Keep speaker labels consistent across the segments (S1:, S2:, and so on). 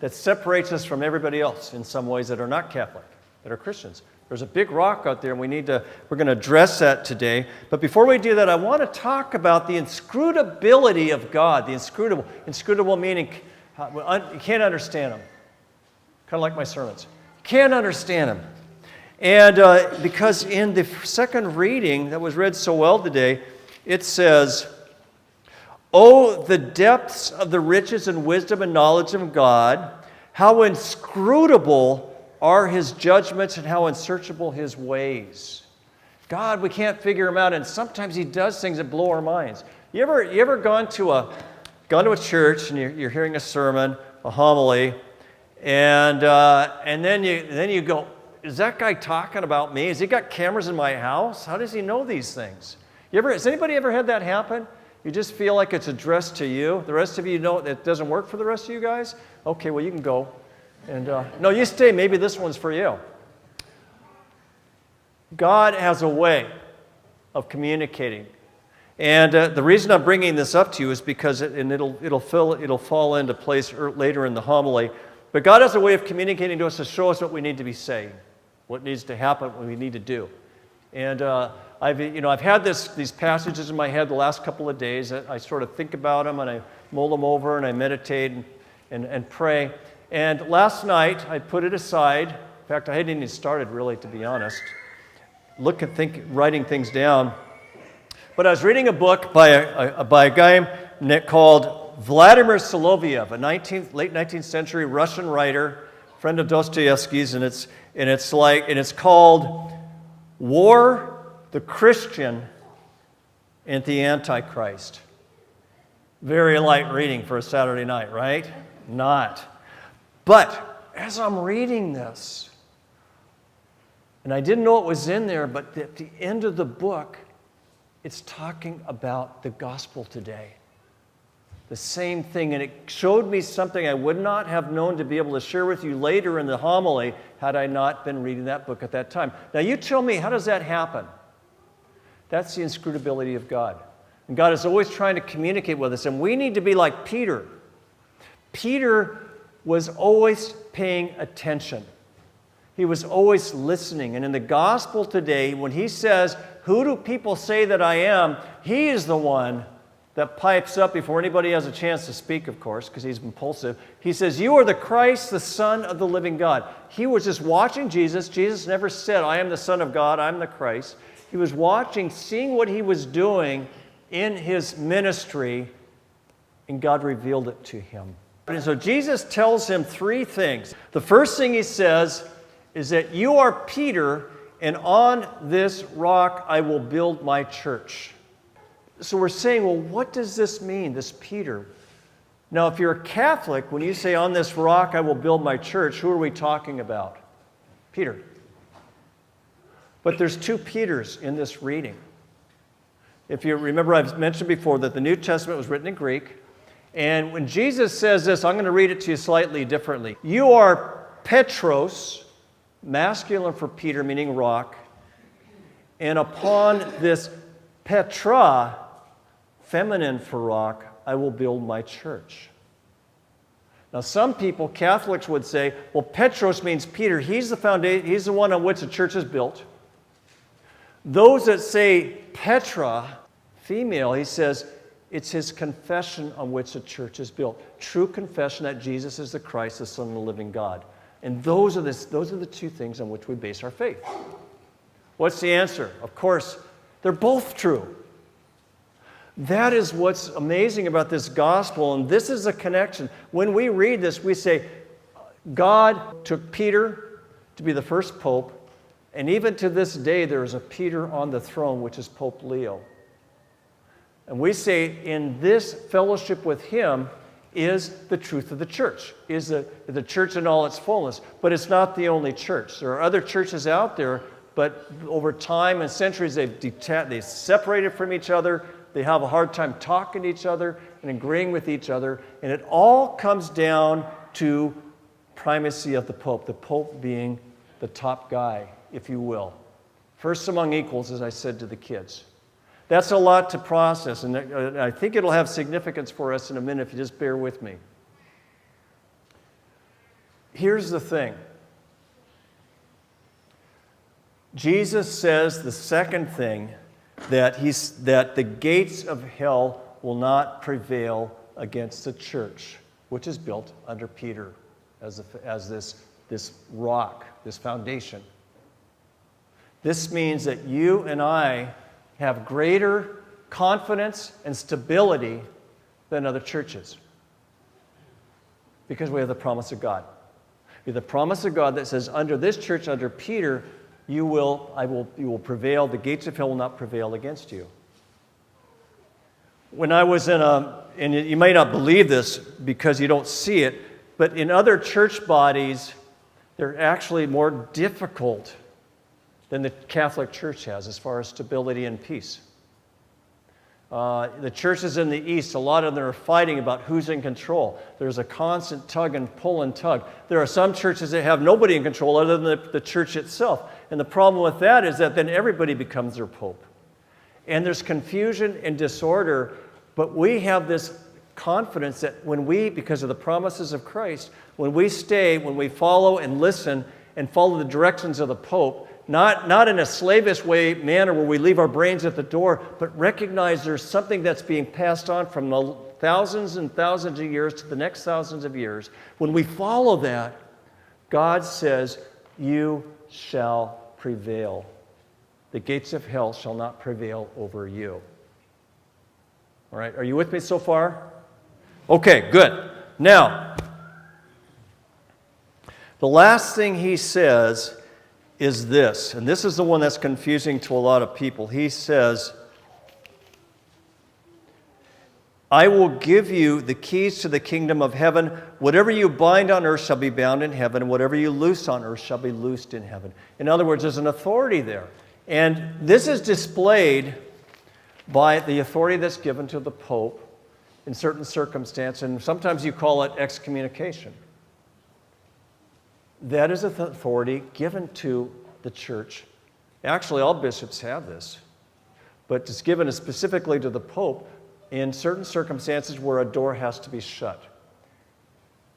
S1: that separates us from everybody else in some ways that are not Catholic, that are Christians. There's a big rock out there, and we're going to address that today. But before we do that, I want to talk about the inscrutability of God. The inscrutable meaning you can't understand Him. Kind of like my sermons. Can't understand Him. And because in the second reading that was read so well today, it says, "Oh, the depths of the riches and wisdom and knowledge of God, how inscrutable are His judgments and how unsearchable His ways." God, we can't figure Him out, and sometimes He does things that blow our minds. You ever gone to a church and you're hearing a sermon, a homily, and then you go, "Is that guy talking about me? Has he got cameras in my house? How does he know these things?" Has anybody ever had that happen? You just feel like it's addressed to you. The rest of you know it doesn't work for the rest of you guys? Okay, well, you can go. And no, you stay. Maybe this one's for you. God has a way of communicating. And the reason I'm bringing this up to you is because it'll fall into place later in the homily. But God has a way of communicating to us to show us what we need to be saying, what needs to happen, what we need to do. And I've had these passages in my head the last couple of days. I sort of think about them and I mull them over and I meditate and pray. And last night I put it aside. In fact, I hadn't even started really, to be honest. Writing things down. But I was reading a book by a guy called Vladimir Soloviev, a late 19th century Russian writer, friend of Dostoevsky's, and it's called War, the Christian, and the Antichrist. Very light reading for a Saturday night, right? Not. But as I'm reading this, and I didn't know it was in there, but at the end of the book, it's talking about the gospel today. The same thing, and it showed me something I would not have known to be able to share with you later in the homily had I not been reading that book at that time. Now you tell me, how does that happen? That's the inscrutability of God. And God is always trying to communicate with us, and we need to be like Peter. Peter was always paying attention. He was always listening. And in the gospel today, when he says, "Who do people say that I am?" he is the one that pipes up before anybody has a chance to speak, of course, because he's impulsive. He says, "You are the Christ, the Son of the living God." He was just watching Jesus. Jesus never said, "I am the Son of God, I'm the Christ." He was watching, seeing what he was doing in his ministry, and God revealed it to him. And so Jesus tells him three things. The first thing he says is that you are Peter, and on this rock I will build my church. So we're saying, well, what does this mean, this Peter? Now, if you're a Catholic, when you say, "On this rock I will build my church," who are we talking about? Peter. But there's two Peters in this reading. If you remember, I've mentioned before that the New Testament was written in Greek. And when Jesus says this, I'm going to read it to you slightly differently. You are Petros, masculine for Peter, meaning rock. And upon this Petra, feminine for rock, I will build my church. Now, some people, Catholics, would say, well, Petros means Peter. He's the foundation. He's the one on which the church is built. Those that say Petra, female, he says, it's his confession on which the church is built. True confession that Jesus is the Christ, the Son of the living God. And those are the two things on which we base our faith. What's the answer? Of course, they're both true. That is what's amazing about this gospel, and this is a connection. When we read this, we say, God took Peter to be the first pope, and even to this day, there is a Peter on the throne, which is Pope Leo. And we say, in this fellowship with him is the truth of the church, is the church in all its fullness. But it's not the only church. There are other churches out there, but over time and centuries, they've separated from each other. They have a hard time talking to each other and agreeing with each other. And it all comes down to primacy of the Pope being the top guy, if you will. First among equals, as I said to the kids. That's a lot to process, and I think it'll have significance for us in a minute if you just bear with me. Here's the thing. Jesus says the second thing, that the gates of hell will not prevail against the church, which is built under Peter as this rock, this foundation. This means that you and I have greater confidence and stability than other churches because we have the promise of God. We have the promise of God that says, under this church, under Peter, you will prevail. The gates of hell will not prevail against you. When I was and you may not believe this because you don't see it, but in other church bodies, they're actually more difficult than the Catholic Church has as far as stability and peace. The churches in the East, a lot of them are fighting about who's in control. There's a constant tug and pull and tug. There are some churches that have nobody in control other than the church itself. And the problem with that is that then everybody becomes their pope. And there's confusion and disorder, but we have this confidence that when we, because of the promises of Christ, when we follow and listen and follow the directions of the Pope, not in a slavish manner where we leave our brains at the door, but recognize there's something that's being passed on from the thousands and thousands of years to the next thousands of years. When we follow that, God says, you shall prevail. The gates of hell shall not prevail over you. All right, are you with me so far? Okay, good. Now, the last thing he says is this, and this is the one that's confusing to a lot of people. He says, I will give you the keys to the kingdom of heaven. Whatever you bind on earth shall be bound in heaven, and whatever you loose on earth shall be loosed in heaven. In other words, there's an authority there. And this is displayed by the authority that's given to the Pope in certain circumstances, and sometimes you call it excommunication. That is an authority given to the church. Actually, all bishops have this, but it's given specifically to the Pope in certain circumstances where a door has to be shut.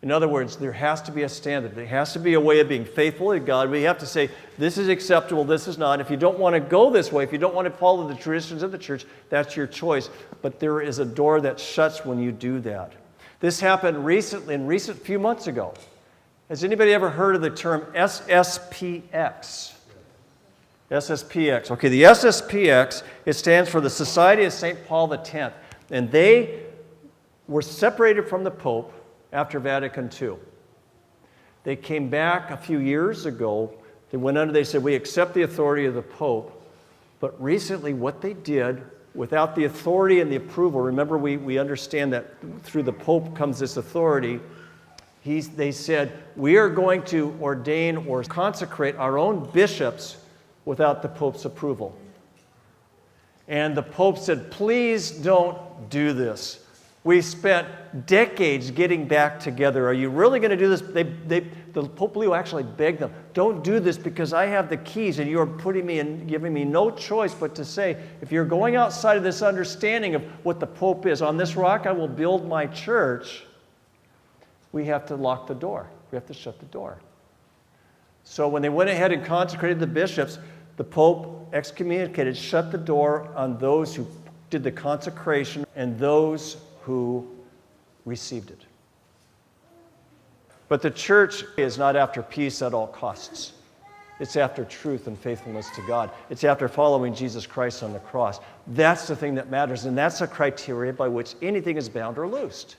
S1: In other words, there has to be a standard. There has to be a way of being faithful to God. We have to say, this is acceptable, this is not. If you don't want to go this way, if you don't want to follow the traditions of the church, that's your choice. But there is a door that shuts when you do that. This happened recent few months ago. Has anybody ever heard of the term SSPX? SSPX. Okay, the SSPX, it stands for the Society of St. Paul X. And they were separated from the Pope after Vatican II. They came back a few years ago. They said, we accept the authority of the Pope. But recently what they did, without the authority and the approval, remember we understand that through the Pope comes this authority. They said, we are going to ordain or consecrate our own bishops without the Pope's approval. And the Pope said, please don't do this. We spent decades getting back together. Are you really going to do this? The Pope Leo actually begged them, don't do this because I have the keys and you're putting me in, giving me no choice but to say, if you're going outside of this understanding of what the Pope is, on this rock I will build my church, we have to lock the door. We have to shut the door. So when they went ahead and consecrated the bishops, the Pope excommunicated, shut the door on those who did the consecration and those who received it. But the church is not after peace at all costs. It's after truth and faithfulness to God. It's after following Jesus Christ on the cross. That's the thing that matters, and that's a criteria by which anything is bound or loosed.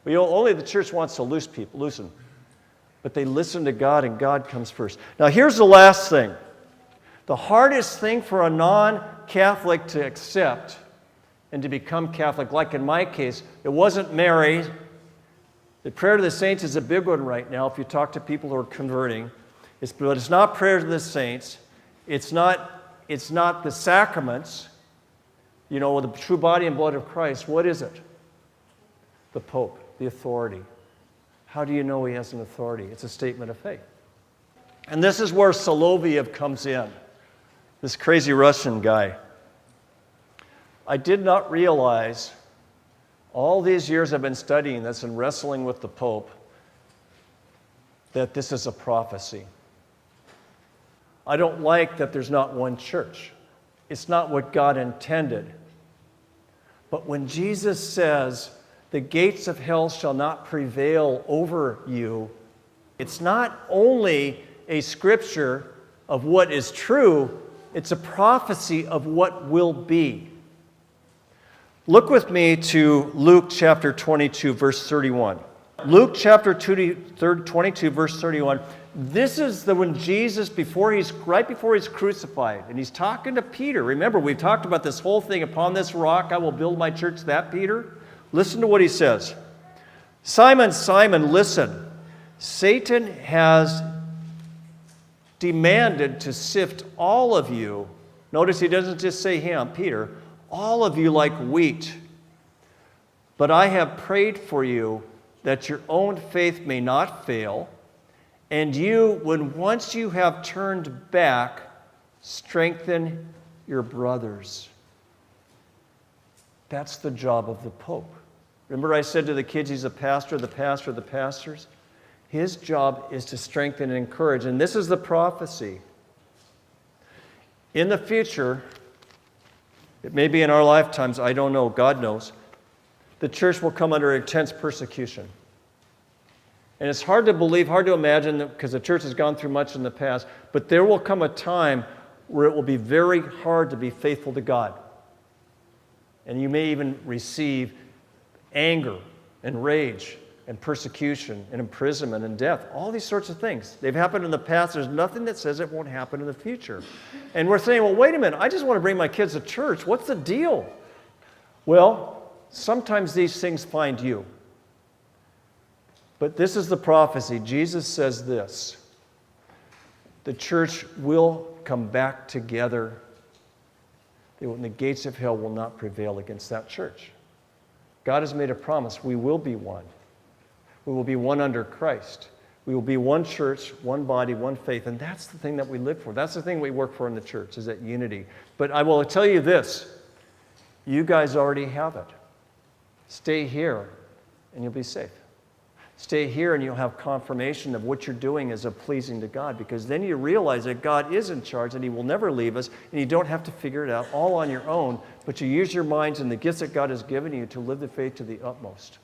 S1: Only the church wants to loosen. But they listen to God, and God comes first. Now, here's the last thing. The hardest thing for a non-Catholic to accept and to become Catholic, like in my case, it wasn't Mary. The prayer to the saints is a big one right now if you talk to people who are converting. But it's not prayer to the saints. It's not the sacraments, the true body and blood of Christ. What is it? The Pope, the authority. How do you know he has an authority? It's a statement of faith. And this is where Soloviev comes in, this crazy Russian guy. I did not realize all these years I've been studying this and wrestling with the Pope, that this is a prophecy. I don't like that there's not one church. It's not what God intended. But when Jesus says, the gates of hell shall not prevail over you, it's not only a scripture of what is true, it's a prophecy of what will be. Look with me to Luke chapter 22, verse 31. Luke chapter 22, verse 31. This is when Jesus, right before he's crucified, and he's talking to Peter. Remember, we've talked about this whole thing, upon this rock I will build my church, that Peter. Listen to what he says. Simon, Simon, listen. Satan has demanded to sift all of you. Notice he doesn't just say him, Peter, all of you like wheat. But I have prayed for you that your own faith may not fail, and you, when once you have turned back, strengthen your brothers. That's the job of the Pope. Remember I said to the kids, he's a pastor, the pastor of the pastors? His job is to strengthen and encourage. And this is the prophecy. In the future, it may be in our lifetimes, I don't know, God knows, the church will come under intense persecution. And it's hard to believe, hard to imagine, because the church has gone through much in the past, but there will come a time where it will be very hard to be faithful to God. And you may even receive anger and rage and persecution and imprisonment and death, all these sorts of things. They've happened in the past. There's nothing that says it won't happen in the future. And we're saying, well, wait a minute, I just want to bring my kids to church. What's the deal? Well, sometimes these things find you. But this is the prophecy. Jesus says this: the church will come back together. The gates of hell will not prevail against that church. God has made a promise. We will be one. We will be one under Christ. We will be one church, one body, one faith. And that's the thing that we live for. That's the thing we work for in the church, is that unity. But I will tell you this. You guys already have it. Stay here and you'll be safe. Stay here and you'll have confirmation of what you're doing is pleasing to God, because then you realize that God is in charge and He will never leave us, and you don't have to figure it out all on your own, but you use your minds and the gifts that God has given you to live the faith to the utmost.